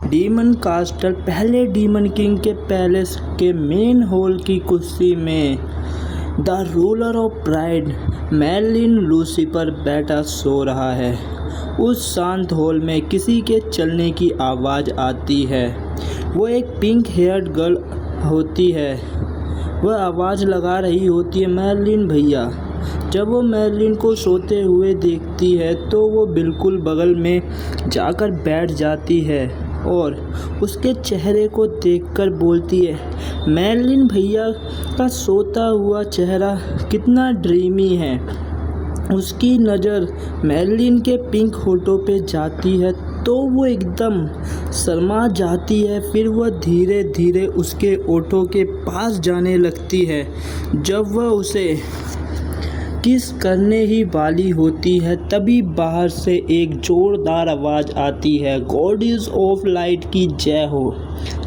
Demon castle पहले demon king के palace के मेन हॉल की कुर्सी में the ruler of pride Merlin Lucifer बैठा सो रहा है। उस शांत हॉल में किसी के चलने की आवाज़ आती है। वो एक पिंक हेयर्ड गर्ल होती है। वह आवाज़ लगा रही होती है, मेर्लिन भैया। जब वो मेर्लिन को सोते हुए देखती है तो वो बिल्कुल बगल में जाकर बैठ जाती है और उसके चेहरे को देखकर बोलती है, मेर्लिन भैया का सोता हुआ चेहरा कितना ड्रीमी है। उसकी नज़र मेर्लिन के पिंक होठों पे जाती है तो वो एकदम शर्मा जाती है। फिर वह धीरे धीरे उसके होठों के पास जाने लगती है। जब वह उसे किस करने ही वाली होती है तभी बाहर से एक जोरदार आवाज़ आती है, गॉडेस ऑफ लाइट की जय हो।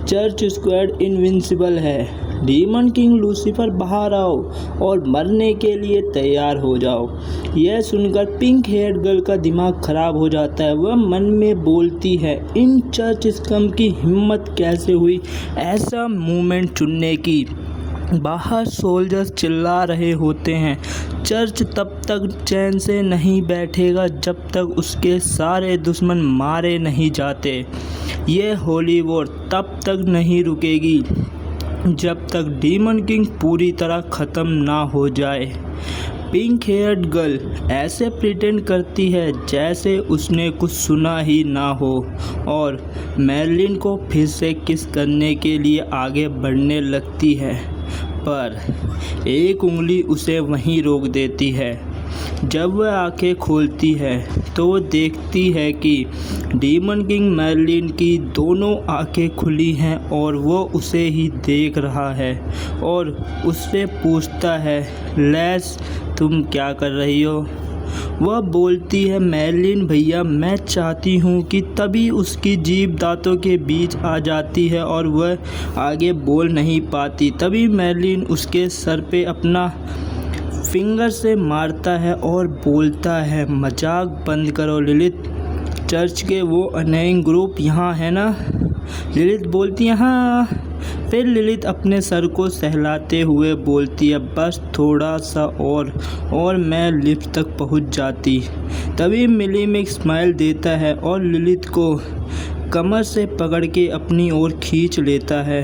चर्च स्क्वायर इनविंसिबल है। डीमन किंग लूसीफर बाहर आओ और मरने के लिए तैयार हो जाओ। यह सुनकर पिंक हेयर गर्ल का दिमाग खराब हो जाता है। वह मन में बोलती है, इन चर्च स्कम की हिम्मत कैसे हुई ऐसा मूवमेंट चुनने की। बाहर सोल्जर्स चिल्ला रहे होते हैं। चर्च तब तक चैन से नहीं बैठेगा जब तक उसके सारे दुश्मन मारे नहीं जाते। ये होली वॉर तब तक नहीं रुकेगी जब तक डीमन किंग पूरी तरह ख़त्म ना हो जाए। पिंक हेयर्ड गर्ल ऐसे प्रिटेंड करती है जैसे उसने कुछ सुना ही ना हो और मेर्लिन को फिर से किस करने के लिए आगे बढ़ने लगती है, पर एक उंगली उसे वहीं रोक देती है। जब वह आंखें खोलती है तो वो देखती है कि डीमन किंग मेर्लिन की दोनों आंखें खुली हैं और वो उसे ही देख रहा है और उससे पूछता है, लेस तुम क्या कर रही हो। वह बोलती है, मेर्लिन भैया मैं चाहती हूँ कि तभी उसकी जीभ दांतों के बीच आ जाती है और वह आगे बोल नहीं पाती। तभी मेर्लिन उसके सर पे अपना फिंगर से मारता है और बोलता है, मजाक बंद करो लिलिथ। चर्च के वो अनोइंग ग्रुप यहाँ है ना। लिलिथ बोलती है, हाँ। फिर लिलिथ अपने सर को सहलाते हुए बोलती है, बस थोड़ा सा और मैं लिफ्ट तक पहुंच जाती। तभी मिलीमिक स्माइल देता है और लिलिथ को कमर से पकड़ के अपनी ओर खींच लेता है।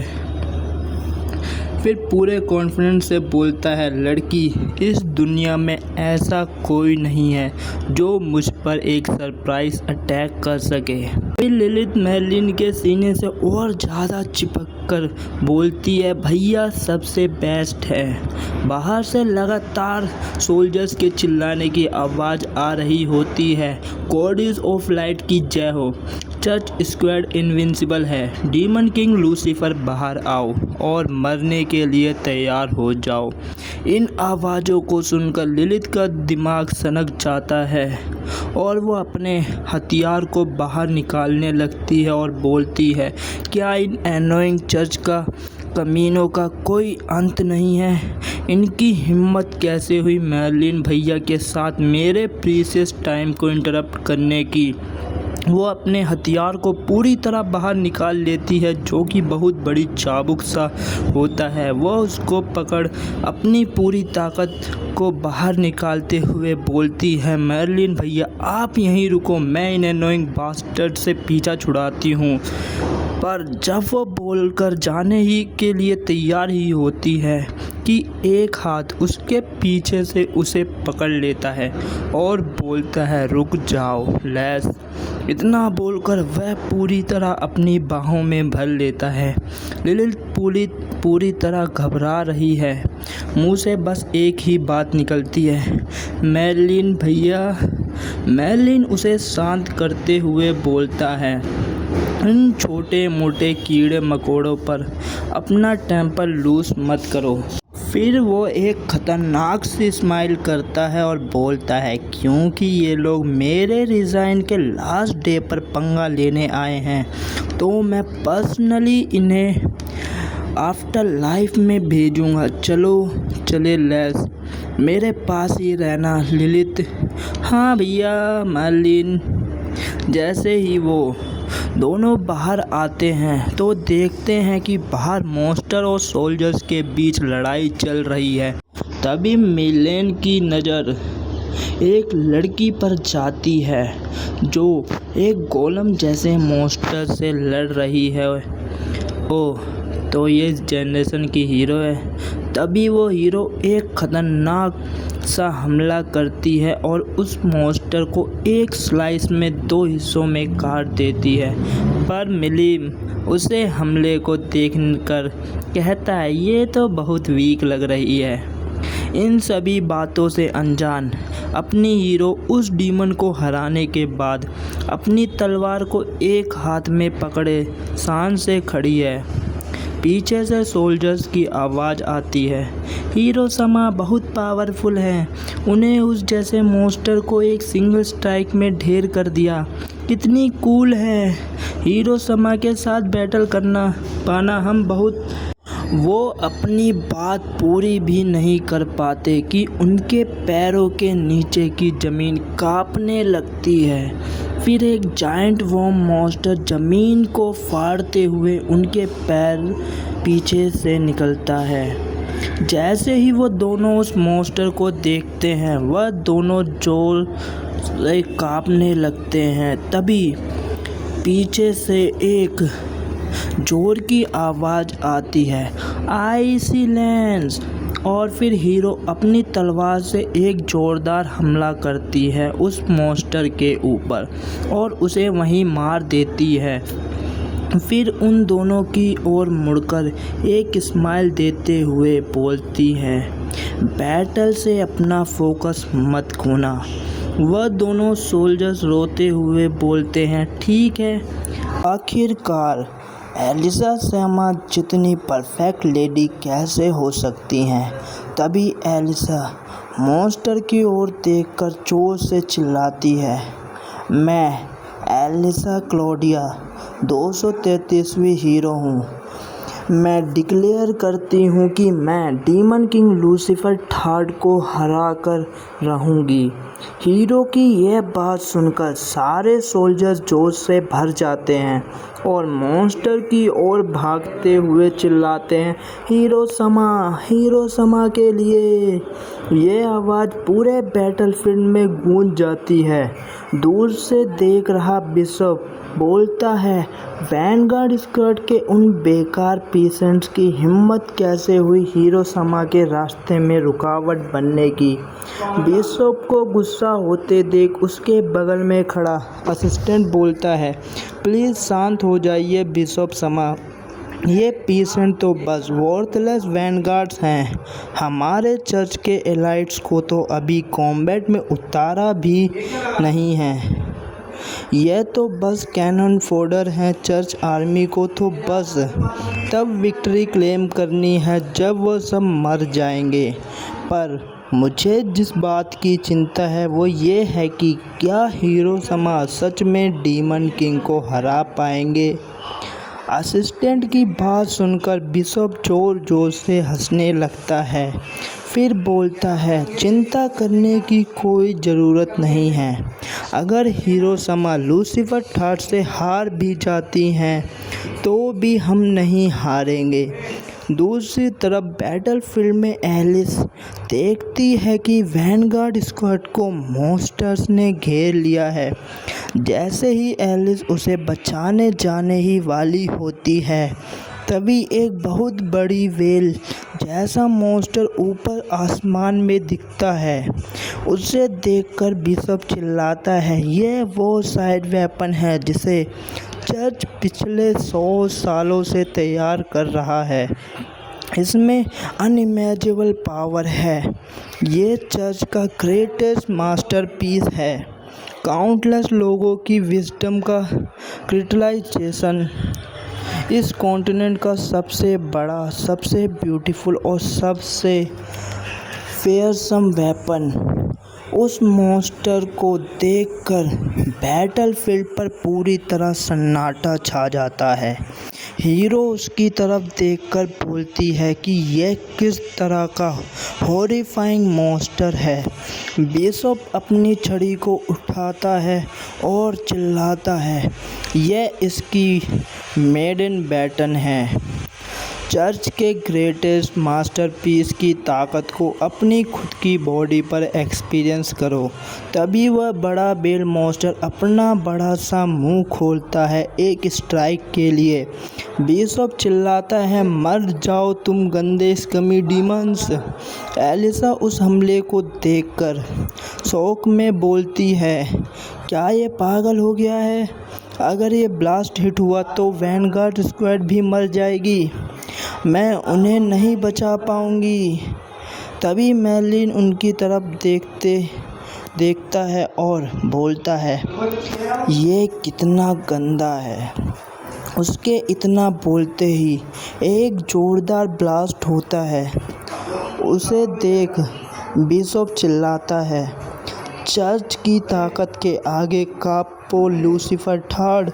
फिर पूरे कॉन्फिडेंस से बोलता है, लड़की इस दुनिया में ऐसा कोई नहीं है जो मुझ पर एक सरप्राइज अटैक कर सके। फिर लिलिथ मेर्लिन के सीने से और ज़्यादा चिपक कर बोलती है, भैया सबसे बेस्ट है। बाहर से लगातार सोल्जर्स के चिल्लाने की आवाज़ आ रही होती है, गॉडेस ऑफ लाइट की जय हो। चर्च स्क्वायर इनविंसिबल है। डीमन किंग लूसीफर बाहर आओ और मरने के लिए तैयार हो जाओ। इन आवाज़ों को सुनकर लिलिथ का दिमाग सनक जाता है और वो अपने हथियार को बाहर निकालने लगती है और बोलती है, क्या इन एनोइंग चर्च का कमीनों का कोई अंत नहीं है। इनकी हिम्मत कैसे हुई मेर्लिन भैया के साथ मेरे प्रीशियस टाइम को इंटरप्ट करने की। वो अपने हथियार को पूरी तरह बाहर निकाल लेती है जो कि बहुत बड़ी चाबुक सा होता है। वह उसको पकड़ अपनी पूरी ताकत को बाहर निकालते हुए बोलती है, मेर्लिन भैया आप यहीं रुको, मैं इन एनोइंग बास्टर्ड से पीछा छुड़ाती हूँ। पर जब वो बोलकर जाने ही के लिए तैयार ही होती है कि एक हाथ उसके पीछे से उसे पकड़ लेता है और बोलता है, रुक जाओ लेस। इतना बोलकर वह पूरी तरह अपनी बाहों में भर लेता है। लिलिथ पूरी तरह घबरा रही है। मुंह से बस एक ही बात निकलती है, मेर्लिन भैया। मेर्लिन उसे शांत करते हुए बोलता है, इन छोटे मोटे कीड़े मकोड़ों पर अपना टेम्पर लूज मत करो। फिर वो एक ख़तरनाक सी स्माइल करता है और बोलता है, क्योंकि ये लोग मेरे रिज़ाइन के लास्ट डे पर पंगा लेने आए हैं तो मैं पर्सनली इन्हें आफ्टर लाइफ में भेजूँगा। चले लेस, मेरे पास ही रहना। लिलिथ, हाँ भैया। मेर्लिन। जैसे ही वो दोनों बाहर आते हैं तो देखते हैं कि बाहर मॉन्स्टर और सोल्जर्स के बीच लड़ाई चल रही है। तभी मिलेन की नज़र एक लड़की पर जाती है जो एक गोलम जैसे मॉन्स्टर से लड़ रही है। ओह, तो ये इस जनरेशन की हीरो है। तभी वो हीरो एक खतरनाक सा हमला करती है और उस मॉन्स्टर को एक स्लाइस में 2 हिस्सों में काट देती है। पर मिलीम उसे हमले को देखकर कहता है ये तो बहुत वीक लग रही है। इन सभी बातों से अनजान अपनी हीरो उस डीमन को हराने के बाद अपनी तलवार को एक हाथ में पकड़े शान से खड़ी है। पीछे से सोल्जर्स की आवाज़ आती है, हीरो समा बहुत पावरफुल है, उन्हें उस जैसे मॉन्स्टर को एक सिंगल स्ट्राइक में ढेर कर दिया। कितनी कूल है, हीरो समा के साथ बैटल करना पाना हम बहुत। वो अपनी बात पूरी भी नहीं कर पाते कि उनके पैरों के नीचे की ज़मीन कांपने लगती है। फिर एक जायंट वॉर्म मॉन्स्टर ज़मीन को फाड़ते हुए उनके पैर पीछे से निकलता है। जैसे ही वो दोनों उस मॉन्स्टर को देखते हैं वह दोनों जोर से कांपने लगते हैं। तभी पीछे से एक जोर की आवाज़ आती है, आइसी लेंस। और फिर हीरो अपनी तलवार से एक ज़ोरदार हमला करती है उस मॉन्स्टर के ऊपर और उसे वहीं मार देती है। फिर उन दोनों की ओर मुड़कर एक स्माइल देते हुए बोलती है, बैटल से अपना फोकस मत खोना। वह दोनों सोल्जर्स रोते हुए बोलते हैं, ठीक है। आखिरकार एलिसा समा जितनी परफेक्ट लेडी कैसे हो सकती हैं। तभी एलिसा मॉन्स्टर की ओर देखकर जोर से चिल्लाती है, मैं एलिसा क्लॉडिया 233वीं हीरो हूँ। मैं डिक्लेयर करती हूँ कि मैं डीमन किंग लूसीफर थर्ड को हरा कर रहूँगी। हीरो की यह बात सुनकर सारे सोल्जर्स जोश से भर जाते हैं और मॉन्स्टर की ओर भागते हुए चिल्लाते हैं, हीरो समा के लिए। ये आवाज़ पूरे बैटलफील्ड में गूंज जाती है। दूर से देख रहा बिशप बोलता है, वैनगार्ड स्क्वाड के उन बेकार पीसेंट्स की हिम्मत कैसे हुई हीरो समा के रास्ते में रुकावट बनने की। बिशप को गुस्सा होते देख उसके बगल में खड़ा असिस्टेंट बोलता है, प्लीज़ शांत हो जाइए बिशप समा, ये पीसेंट तो बस वर्थलेस वैनगार्ड्स हैं। हमारे चर्च के एलाइट्स को तो अभी कॉम्बैट में उतारा भी नहीं है। यह तो बस कैनन फोडर हैं। चर्च आर्मी को तो बस तब विक्ट्री क्लेम करनी है जब वो सब मर जाएंगे। पर मुझे जिस बात की चिंता है वो ये है कि क्या हीरो समा सच में डीमन किंग को हरा पाएंगे। असिस्टेंट की बात सुनकर बिशप जोर जोर से हंसने लगता है। फिर बोलता है, चिंता करने की कोई ज़रूरत नहीं है। अगर हीरो समा लूसीफर थर्ड से हार भी जाती हैं तो भी हम नहीं हारेंगे। दूसरी तरफ बैटलफील्ड में एलिस देखती है कि वैनगार्ड स्क्वाड को मॉन्स्टर्स ने घेर लिया है। जैसे ही एलिस उसे बचाने जाने ही वाली होती है तभी एक बहुत बड़ी वेल जैसा मॉन्स्टर ऊपर आसमान में दिखता है। उसे देखकर बिशप चिल्लाता है, ये वो साइड वेपन है जिसे चर्च पिछले 100 सालों से तैयार कर रहा है। इसमें अनइमेजिनेबल पावर है। ये चर्च का ग्रेटेस्ट मास्टरपीस है। काउंटलेस लोगों की विजडम का क्रिस्टलाइजेशन। इस कॉन्टिनेंट का सबसे बड़ा, सबसे ब्यूटीफुल और सबसे फेयरसम वेपन। उस मॉन्स्टर को देखकर बैटलफील्ड पर पूरी तरह सन्नाटा छा जाता है। हीरो उसकी तरफ देखकर बोलती है कि यह किस तरह का हॉरिफाइंग मॉन्स्टर है। बिशप अपनी छड़ी को उठाता है और चिल्लाता है, यह इसकी मेडन बैटन है। चर्च के ग्रेटेस्ट मास्टरपीस की ताकत को अपनी खुद की बॉडी पर एक्सपीरियंस करो। तभी वह बड़ा बेल मॉन्स्टर अपना बड़ा सा मुंह खोलता है एक स्ट्राइक के लिए। बिशप चिल्लाता है, मर जाओ तुम गंदे स्कमी डीमंस। एलिसा उस हमले को देखकर शौक में बोलती है, क्या ये पागल हो गया है? अगर ये ब्लास्ट हिट हुआ तो वैनगार्ड स्क्वाड भी मर जाएगी। मैं उन्हें नहीं बचा पाऊंगी। तभी मेर्लिन उनकी तरफ देखता है और बोलता है, ये कितना गंदा है। उसके इतना बोलते ही एक जोरदार ब्लास्ट होता है। उसे देख बिशप चिल्लाता है, चर्च की ताकत के आगे कापो Lucifer third,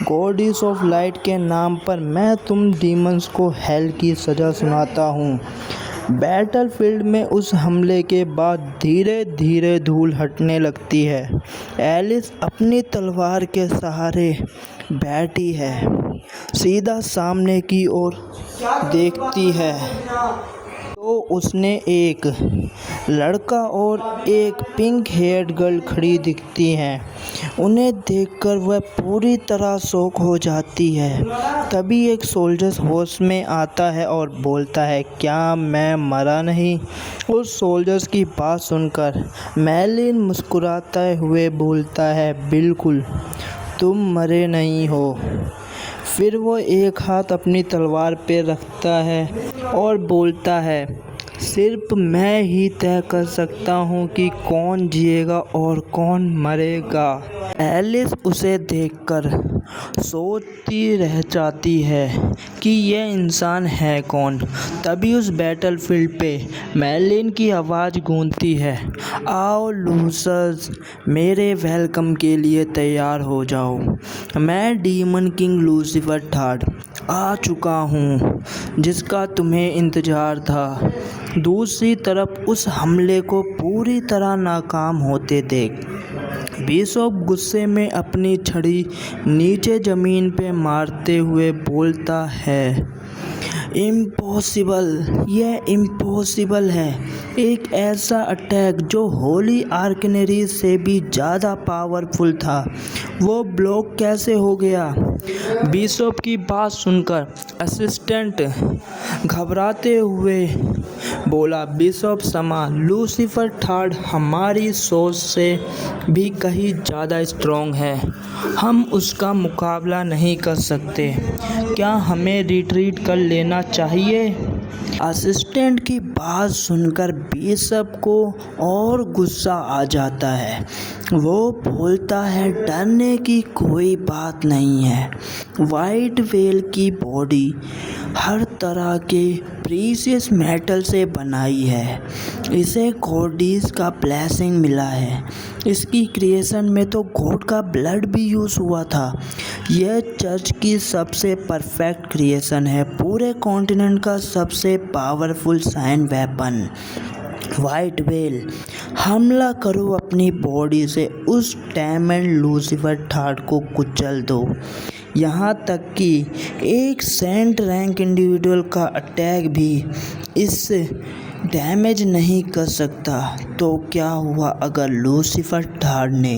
goddess of light के नाम पर मैं तुम डीमंस को हेल की सज़ा सुनाता हूँ। बैटलफील्ड में उस हमले के बाद धीरे धीरे धूल हटने लगती है। एलिस अपनी तलवार के सहारे बैठी है, सीधा सामने की ओर देखती है तो उसने एक लड़का और एक पिंक हेयर्ड गर्ल खड़ी दिखती हैं। उन्हें देखकर वह पूरी तरह शॉक हो जाती है। तभी एक सोल्जर होश में आता है और बोलता है, क्या मैं मरा नहीं? उस सोल्जर्स की बात सुनकर मेर्लिन मुस्कुराते हुए बोलता है, बिल्कुल तुम मरे नहीं हो। फिर वो एक हाथ अपनी तलवार पे रखता है और बोलता है, सिर्फ मैं ही तय कर सकता हूँ कि कौन जिएगा और कौन मरेगा। एलिस उसे देखकर सोचती रह जाती है कि यह इंसान है कौन। तभी उस बैटलफील्ड पे मेर्लिन की आवाज़ गूंजती है, आओ लूसर्स, मेरे वेलकम के लिए तैयार हो जाओ। मैं डीमन किंग लूसीफर थर्ड आ चुका हूँ, जिसका तुम्हें इंतज़ार था। दूसरी तरफ उस हमले को पूरी तरह नाकाम होते देख बिशप गुस्से में अपनी छड़ी नीचे ज़मीन पे मारते हुए बोलता है, इम्पॉसिबल, यह इम्पॉसिबल है। एक ऐसा अटैक जो होली आर्कनरी से भी ज़्यादा पावरफुल था, वो ब्लॉक कैसे हो गया? बिशप की बात सुनकर असिस्टेंट घबराते हुए बोला, बिशप समा, लूसीफर थर्ड हमारी सोच से भी कहीं ज़्यादा स्ट्रॉन्ग है। हम उसका मुकाबला नहीं कर सकते। क्या हमें रिट्रीट कर लेना चाहिए? असिस्टेंट की बात सुनकर बिशप को और गुस्सा आ जाता है। वो बोलता है, डरने की कोई बात नहीं है। वाइट वेल की बॉडी हर तरह के प्रीशियस मेटल से बनाई है। इसे गॉडेस का ब्लेसिंग मिला है। इसकी क्रिएशन में तो गॉड का ब्लड भी यूज़ हुआ था। यह चर्च की सबसे परफेक्ट क्रिएशन है, पूरे कॉन्टिनेंट का सबसे powerful sign weapon. White whale, हमला करो अपनी बॉडी से उस डैमेंड लूसीफर थर्ड को कुचल दो। यहाँ तक कि एक सेंट रैंक इंडिविजुअल का अटैक भी इस डैमेज नहीं कर सकता। तो क्या हुआ अगर लूसीफर थर्ड ने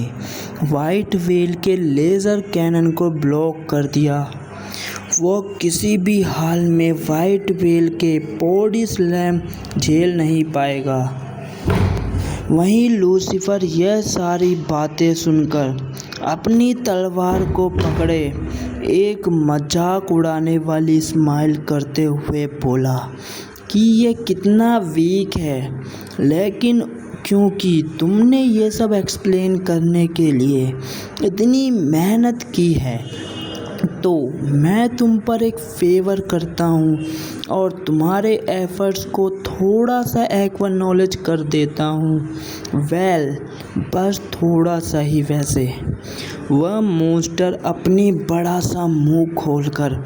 वाइट वेल के लेज़र कैनन को ब्लॉक कर दिया? वो किसी भी हाल में वाइट वेल के बॉडी स्लैम झेल नहीं पाएगा। वहीं लूसीफर यह सारी बातें सुनकर अपनी तलवार को पकड़े एक मजाक उड़ाने वाली स्माइल करते हुए बोला कि ये कितना वीक है, लेकिन क्योंकि तुमने ये सब एक्सप्लेन करने के लिए इतनी मेहनत की है, तो मैं तुम पर एक फेवर करता हूँ और तुम्हारे एफर्ट्स को थोड़ा सा एक्नॉलेज कर देता हूँ। वेल, बस थोड़ा सा ही वैसे। वह मॉन्स्टर अपनी बड़ा सा मुंह खोलकर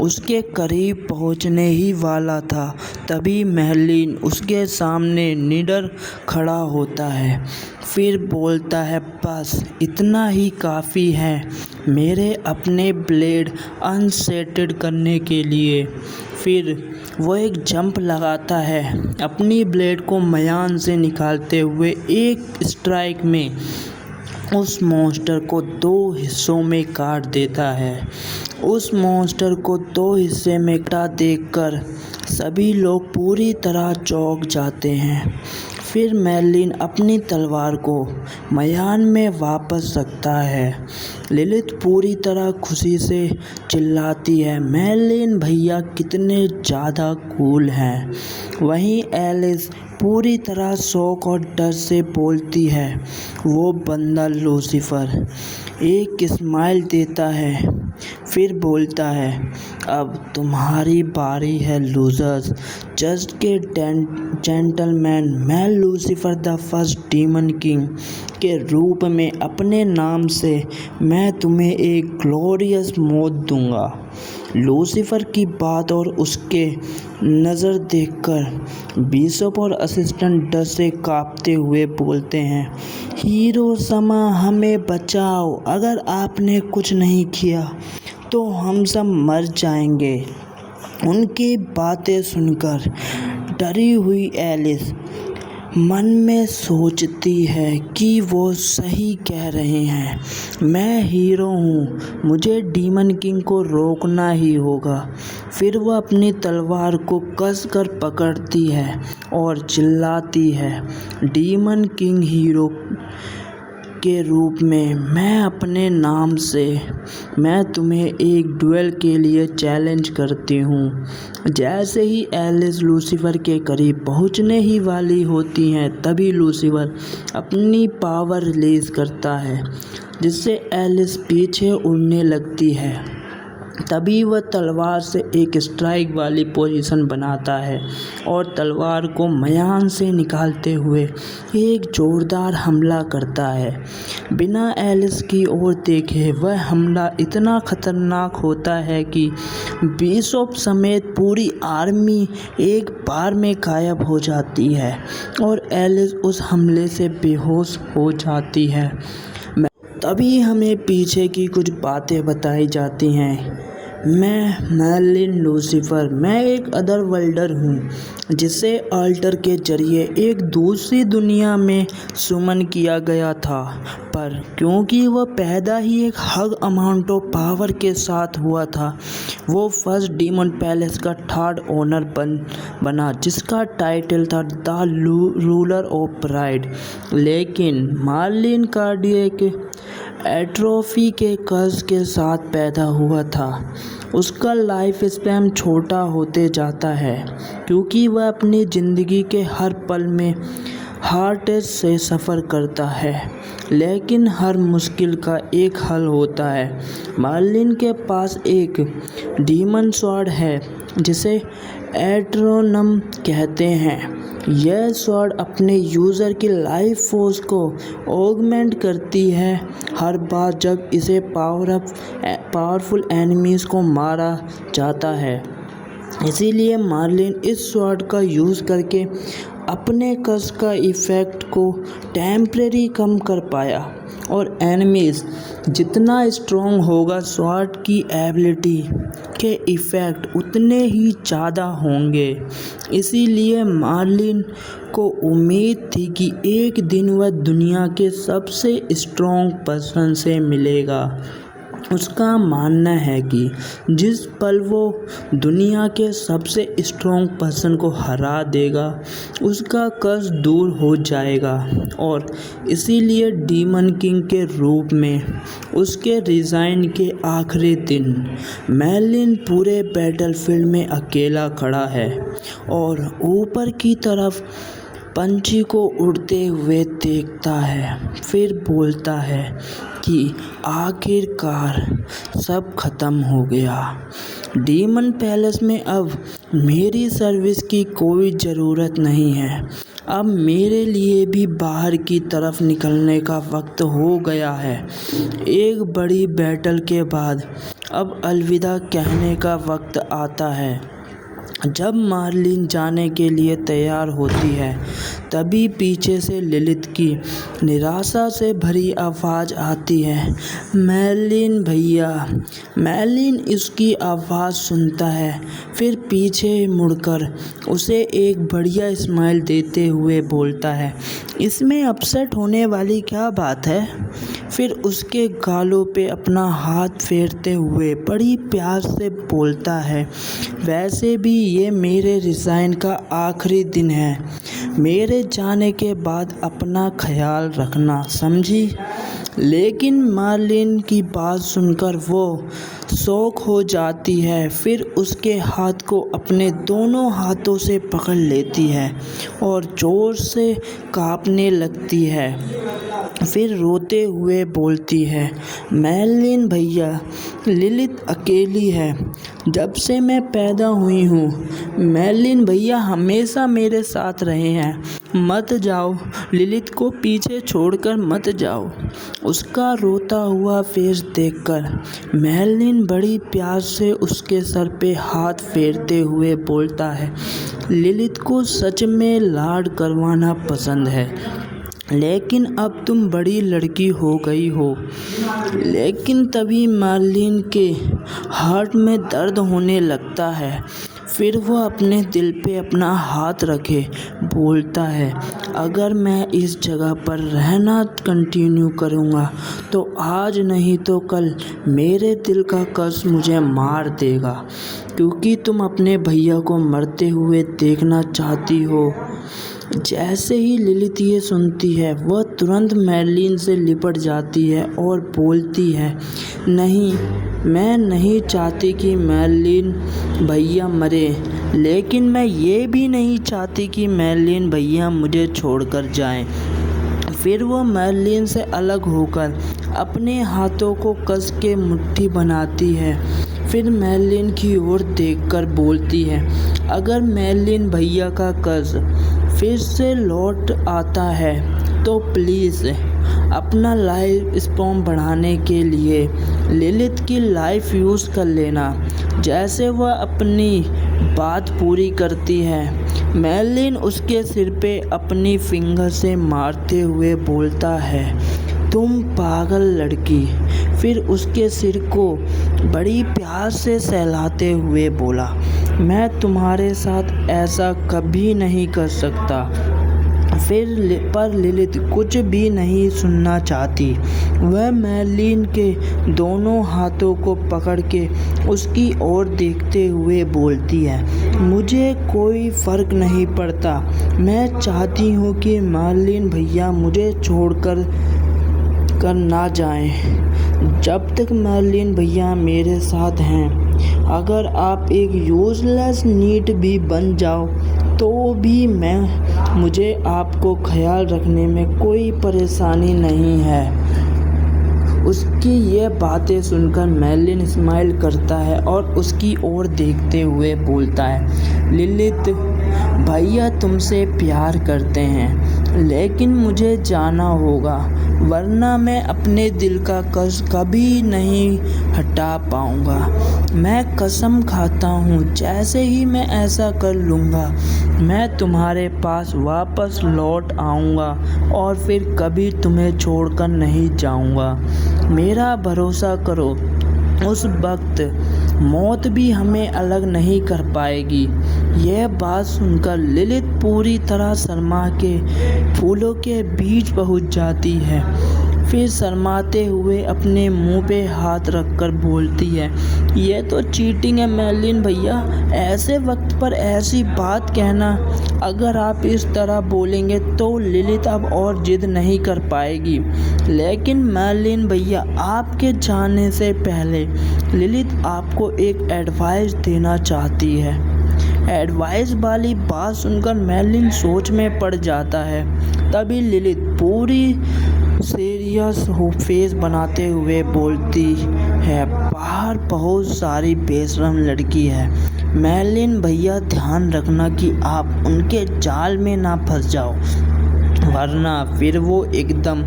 उसके करीब पहुंचने ही वाला था। तभी मेर्लिन उसके सामने निडर खड़ा होता है। फिर बोलता है, बस इतना ही काफ़ी है मेरे अपने ब्लेड अनसेटेड करने के लिए। फिर वो एक जंप लगाता है, अपनी ब्लेड को म्यान से निकालते हुए एक स्ट्राइक में उस मॉन्स्टर को 2 हिस्सों में काट देता है। उस मॉन्स्टर को 2 हिस्से में कटा देखकर सभी लोग पूरी तरह चौंक जाते हैं। फिर मेर्लिन अपनी तलवार को म्यान में वापस रखता है। लिलिथ पूरी तरह खुशी से चिल्लाती है, मेर्लिन भैया कितने ज़्यादा कूल हैं। वहीं एलिस पूरी तरह शौक और डर से बोलती है। वो बंदा लूसीफर एक स्माइल देता है, फिर बोलता है, अब तुम्हारी बारी है लूजर्स। जस्ट के जेंटलमैन, मैं Lucifer the first demon king के रूप में अपने नाम से मैं तुम्हें एक ग्लोरियस मौत दूंगा। लूसीफर की बात और उसके नज़र देखकर बिशप और असिस्टेंट डर से कांपते हुए बोलते हैं, हीरो समा हमें बचाओ, अगर आपने कुछ नहीं किया तो हम सब मर जाएंगे। उनकी बातें सुनकर डरी हुई एलिस मन में सोचती है कि वो सही कह रहे हैं। मैं हीरो हूँ, मुझे डीमन किंग को रोकना ही होगा। फिर वह अपनी तलवार को कसकर पकड़ती है और चिल्लाती है, डीमन किंग हीरो के रूप में मैं अपने नाम से मैं तुम्हें एक डुएल के लिए चैलेंज करती हूँ। जैसे ही एलिस लूसीफर के करीब पहुँचने ही वाली होती हैं, तभी लूसीफर अपनी पावर रिलीज़ करता है, जिससे एलिस पीछे उड़ने लगती है। तभी वह तलवार से एक स्ट्राइक वाली पोजीशन बनाता है और तलवार को म्यान से निकालते हुए एक जोरदार हमला करता है। बिना एलिस की ओर देखे वह हमला इतना खतरनाक होता है कि बिशप समेत पूरी आर्मी एक बार में गायब हो जाती है और एलिस उस हमले से बेहोश हो जाती है। तभी हमें पीछे की कुछ बातें बताई जाती हैं। मैं मेर्लिन लूसीफर, मैं एक अदर वर्ल्डर हूँ जिसे अल्टर के जरिए एक दूसरी दुनिया में सुमन किया गया था, पर क्योंकि वह पैदा ही एक हग अमाउंट ऑफ पावर के साथ हुआ था, वो फर्स्ट डीमन पैलेस का 3rd ओनर बना, जिसका टाइटल था द रूलर ऑफ प्राइड। लेकिन मेर्लिन कार्डियक एट्रोफी के कर्ज के साथ पैदा हुआ था। उसका लाइफ स्पैन छोटा होते जाता है क्योंकि वह अपनी ज़िंदगी के हर पल में हार्ट अटैक से सफ़र करता है। लेकिन हर मुश्किल का एक हल होता है। मेर्लिन के पास एक डीमन स्वॉर्ड है जिसे एट्रोनम कहते हैं। यह स्वॉर्ड अपने यूज़र की लाइफ फोर्स को ऑगमेंट करती है हर बार जब इसे पावरफुल एनिमीज़ को मारा जाता है। इसीलिए मेर्लिन इस स्वॉर्ड का यूज़ करके अपने कर्स का इफ़ेक्ट को टेम्परेरी कम कर पाया और एनिमीज़ जितना स्ट्रॉन्ग होगा स्वॉर्ड की एबिलिटी के इफ़ेक्ट उतने ही ज़्यादा होंगे। इसीलिए मेर्लिन को उम्मीद थी कि एक दिन वह दुनिया के सबसे स्ट्रॉन्ग पर्सन से मिलेगा। उसका मानना है कि जिस पल वो दुनिया के सबसे स्ट्रॉन्ग पर्सन को हरा देगा उसका कर्ज दूर हो जाएगा और इसीलिए डीमन किंग के रूप में उसके रिज़ाइन के आखिरी दिन मेर्लिन पूरे बैटलफील्ड में अकेला खड़ा है और ऊपर की तरफ पंछी को उड़ते हुए देखता है। फिर बोलता है कि आखिरकार सब खत्म हो गया। डीमन पैलेस में अब मेरी सर्विस की कोई ज़रूरत नहीं है। अब मेरे लिए भी बाहर की तरफ निकलने का वक्त हो गया है। एक बड़ी बैटल के बाद अब अलविदा कहने का वक्त आता है। जब मार्लिन जाने के लिए तैयार होती है तभी पीछे से लिलित की निराशा से भरी आवाज़ आती है, मार्लिन भैया। मार्लिन इसकी आवाज़ सुनता है, फिर पीछे मुड़कर उसे एक बढ़िया स्माइल देते हुए बोलता है, इसमें अपसेट होने वाली क्या बात है। फिर उसके गालों पे अपना हाथ फेरते हुए बड़ी प्यार से बोलता है, वैसे भी ये मेरे रिज़ाइन का आखिरी दिन है। मेरे जाने के बाद अपना ख्याल रखना, समझी। लेकिन मार्लिन की बात सुनकर वो शॉक हो जाती है। फिर उसके हाथ को अपने दोनों हाथों से पकड़ लेती है और ज़ोर से कांपने लगती है। फिर रोते हुए बोलती है, मार्लिन भैया, लिलित अकेली है जब से मैं पैदा हुई हूँ। मार्लिन भैया हमेशा मेरे साथ रहे हैं। मत जाओ, लिलित को पीछे छोड़कर मत जाओ। उसका रोता हुआ फेस देखकर मार्लिन बड़ी प्यार से उसके सर पे हाथ फेरते हुए बोलता है, लिलित को सच में लाड करवाना पसंद है, लेकिन अब तुम बड़ी लड़की हो गई हो। लेकिन तभी मार्लिन के हार्ट में दर्द होने लगता है। फिर वह अपने दिल पे अपना हाथ रखे बोलता है, अगर मैं इस जगह पर रहना कंटिन्यू करूँगा तो आज नहीं तो कल मेरे दिल का कष्ट मुझे मार देगा, क्योंकि तुम अपने भैया को मरते हुए देखना चाहती हो। जैसे ही लिलित ये सुनती है वह तुरंत मार्लिन से लिपट जाती है और बोलती है, नहीं, मैं नहीं चाहती कि मार्लिन भैया मरे, लेकिन मैं ये भी नहीं चाहती कि मार्लिन भैया मुझे छोड़कर जाएं। फिर वो मार्लिन से अलग होकर अपने हाथों को कस के मुट्ठी बनाती है। फिर मार्लिन की ओर देखकर बोलती है, अगर मार्लिन भैया का कर्ज फिर से लौट आता है तो प्लीज़ अपना लाइफ स्पैन बढ़ाने के लिए लिलित की लाइफ यूज़ कर लेना। जैसे वह अपनी बात पूरी करती है, मार्लिन उसके सिर पे अपनी फिंगर से मारते हुए बोलता है, तुम पागल लड़की। फिर उसके सिर को बड़ी प्यार से सहलाते हुए बोला, मैं तुम्हारे साथ ऐसा कभी नहीं कर सकता। पर लिलित कुछ भी नहीं सुनना चाहती। वह मार्लिन के दोनों हाथों को पकड़ के उसकी ओर देखते हुए बोलती है, मुझे कोई फ़र्क नहीं पड़ता। मैं चाहती हूँ कि मार्लिन भैया मुझे छोड़कर ना जाएं। जब तक मार्लिन भैया मेरे साथ हैं, अगर आप एक यूज़लेस नीट भी बन जाओ तो भी मुझे आपको ख्याल रखने में कोई परेशानी नहीं है। उसकी ये बातें सुनकर मार्लिन स्माइल करता है और उसकी ओर देखते हुए बोलता है, लिलित भैया तुमसे प्यार करते हैं, लेकिन मुझे जाना होगा, वरना मैं अपने दिल का कष्ट कभी नहीं हटा पाऊँगा। मैं कसम खाता हूँ, जैसे ही मैं ऐसा कर लूँगा मैं तुम्हारे पास वापस लौट आऊँगा और फिर कभी तुम्हें छोड़कर नहीं जाऊँगा। मेरा भरोसा करो, उस वक्त मौत भी हमें अलग नहीं कर पाएगी। यह बात सुनकर लिलित पूरी तरह शर्मा के फूलों के बीच पहुंच जाती है। फिर शर्माते हुए अपने मुंह पे हाथ रखकर बोलती है, यह तो चीटिंग है मार्लिन भैया, ऐसे वक्त पर ऐसी बात कहना। अगर आप इस तरह बोलेंगे तो लिलित अब और जिद नहीं कर पाएगी। लेकिन मार्लिन भैया, आपके जाने से पहले लिलित आपको एक एडवाइस देना चाहती है। एडवाइस वाली बात सुनकर मार्लिन सोच में पड़ जाता है। तभी लिलित पूरी सीरियस फेस बनाते हुए बोलती है, बाहर बहुत सारी बेशरम लड़की है, मेर्लिन भैया, ध्यान रखना कि आप उनके जाल में ना फंस जाओ, वरना फिर वो एकदम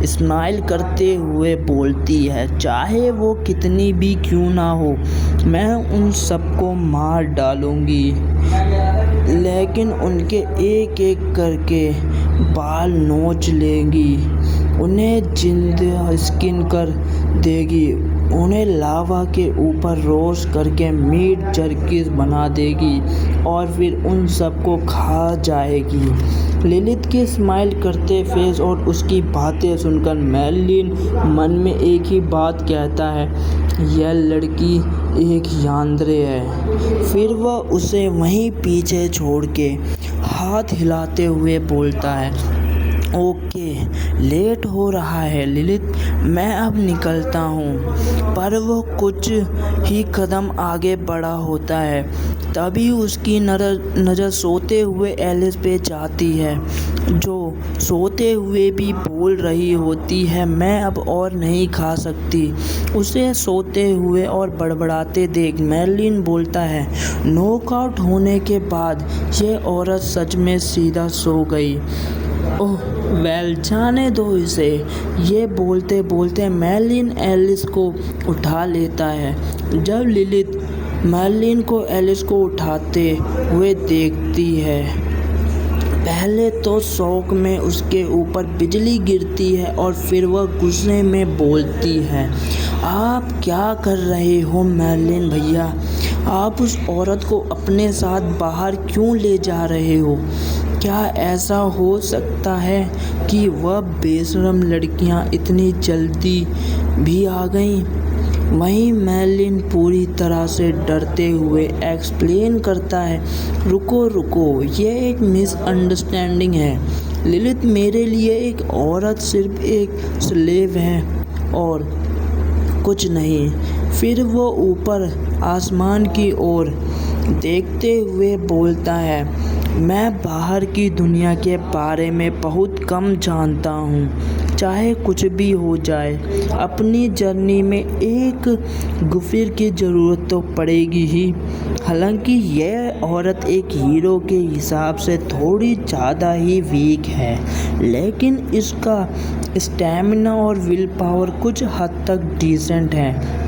स्माइल करते हुए बोलती है, चाहे वो कितनी भी क्यों ना हो, मैं उन सबको मार डालूंगी, लेकिन उनके एक एक करके बाल नोच लेगी, उन्हें जिंदा स्किन कर देगी, उन्हें लावा के ऊपर रोस्ट करके मीट जर्कीस बना देगी और फिर उन सबको खा जाएगी। लिलित के स्माइल करते फेस और उसकी बातें सुनकर मेर्लिन मन में एक ही बात कहता है, यह लड़की एक यान्द्रे है। फिर वह उसे वहीं पीछे छोड़ के हाथ हिलाते हुए बोलता है, ओके, लेट हो रहा है लिलित, मैं अब निकलता हूँ। पर वो कुछ ही कदम आगे बढ़ा होता है, तभी उसकी नज़र सोते हुए एलिस पे जाती है, जो सोते हुए भी बोल रही होती है, मैं अब और नहीं खा सकती। उसे सोते हुए और बड़बड़ाते देख मेर्लिन बोलता है, नॉकआउट होने के बाद ये औरत सच में सीधा सो गई। ओह वेल, जाने दो इसे। ये बोलते बोलते मेर्लिन एलिस को उठा लेता है। जब लिलित मेर्लिन को एलिस को उठाते हुए देखती है, पहले तो शौक में उसके ऊपर बिजली गिरती है और फिर वह गुस्से में बोलती है, आप क्या कर रहे हो मेर्लिन भैया? आप उस औरत को अपने साथ बाहर क्यों ले जा रहे हो? क्या ऐसा हो सकता है कि वह बेशरम लड़कियां इतनी जल्दी भी आ गईं? वहीं मेर्लिन पूरी तरह से डरते हुए एक्सप्लेन करता है, रुको रुको, ये एक मिसअंडरस्टैंडिंग है। लिलित मेरे लिए एक औरत सिर्फ एक स्लेव है और कुछ नहीं। फिर वो ऊपर आसमान की ओर देखते हुए बोलता है, मैं बाहर की दुनिया के बारे में बहुत कम जानता हूँ। चाहे कुछ भी हो जाए, अपनी जर्नी में एक गुफिर की ज़रूरत तो पड़ेगी ही। हालांकि यह औरत एक हीरो के हिसाब से थोड़ी ज़्यादा ही वीक है, लेकिन इसका स्टैमिना और विल पावर कुछ हद तक डिसेंट है।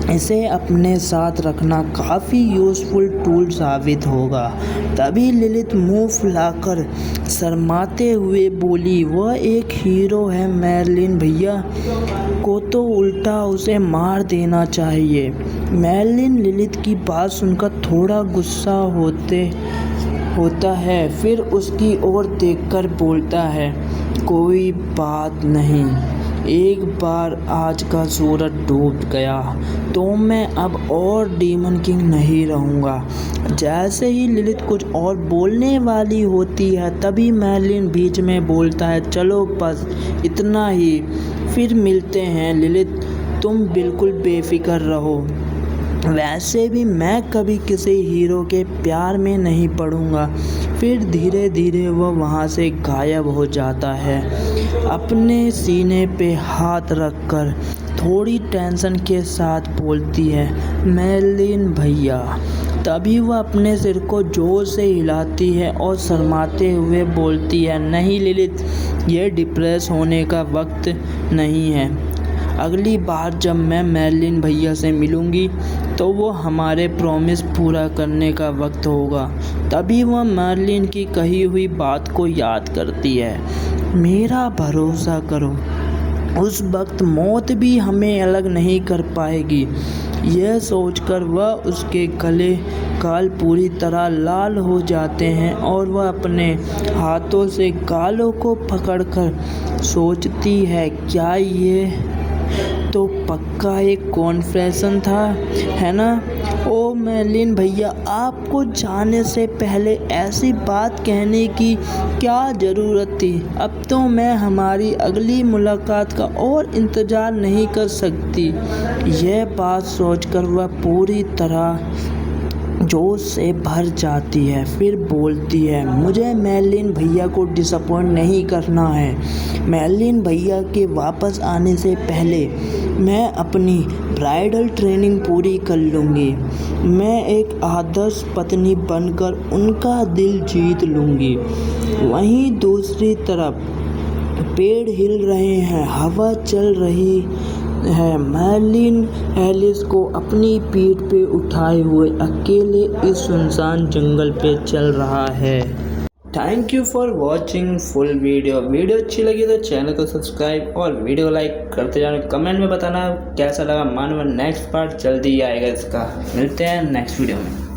इसे अपने साथ रखना काफ़ी यूज़फुल टूल साबित होगा। तभी लिलित मुंह फुलाकर शर्माते हुए बोली, वह एक हीरो है मेर्लिन भैया को तो उल्टा उसे मार देना चाहिए। मेर्लिन लिलित की बात सुनकर थोड़ा गुस्सा होता है, फिर उसकी ओर देखकर बोलता है, कोई बात नहीं, एक बार आज का सूरज डूब गया तो मैं अब और डीमन किंग नहीं रहूँगा। जैसे ही लिलित कुछ और बोलने वाली होती है, तभी मेर्लिन बीच में बोलता है, चलो बस इतना ही, फिर मिलते हैं लिलित, तुम बिल्कुल बेफिक्र रहो। वैसे भी मैं कभी किसी हीरो के प्यार में नहीं पड़ूंगा। फिर धीरे धीरे वह वहाँ से गायब हो जाता है, अपने सीने पे हाथ रखकर थोड़ी टेंशन के साथ बोलती है, मेर्लिन भैया। तभी वह अपने सिर को जोर से हिलाती है और शर्माते हुए बोलती है, नहीं लिलित, यह डिप्रेस होने का वक्त नहीं है। अगली बार जब मैं मेर्लिन भैया से मिलूंगी तो वो हमारे प्रॉमिस पूरा करने का वक्त होगा। तभी वह मेर्लिन की कही हुई बात को याद करती है, मेरा भरोसा करो, उस वक्त मौत भी हमें अलग नहीं कर पाएगी। यह सोचकर वह उसके गले गाल पूरी तरह लाल हो जाते हैं और वह अपने हाथों से गालों को पकड़कर सोचती है, क्या ये तो पक्का एक कॉन्फेशन था, है ना? ओ मेर्लिन भैया, आपको जाने से पहले ऐसी बात कहने की क्या ज़रूरत थी? अब तो मैं हमारी अगली मुलाकात का और इंतज़ार नहीं कर सकती। यह बात सोचकर वह पूरी तरह जोश से भर जाती है। फिर बोलती है, मुझे मेर्लिन भैया को डिसअपॉइंट नहीं करना है। मेर्लिन भैया के वापस आने से पहले मैं अपनी ब्राइडल ट्रेनिंग पूरी कर लूँगी। मैं एक आदर्श पत्नी बनकर उनका दिल जीत लूँगी। वहीं दूसरी तरफ पेड़ हिल रहे हैं, हवा चल रही है। मेर्लिन एलिस को अपनी पीठ पे उठाए हुए अकेले इस सुनसान जंगल पे चल रहा है। Thank you for watching full video. Video अच्छी लगी तो चैनल को सब्सक्राइब और वीडियो लाइक करते जाना। कमेंट में बताना कैसा लगा। मानो नेक्स्ट पार्ट जल्दी आएगा इसका। मिलते हैं नेक्स्ट वीडियो में।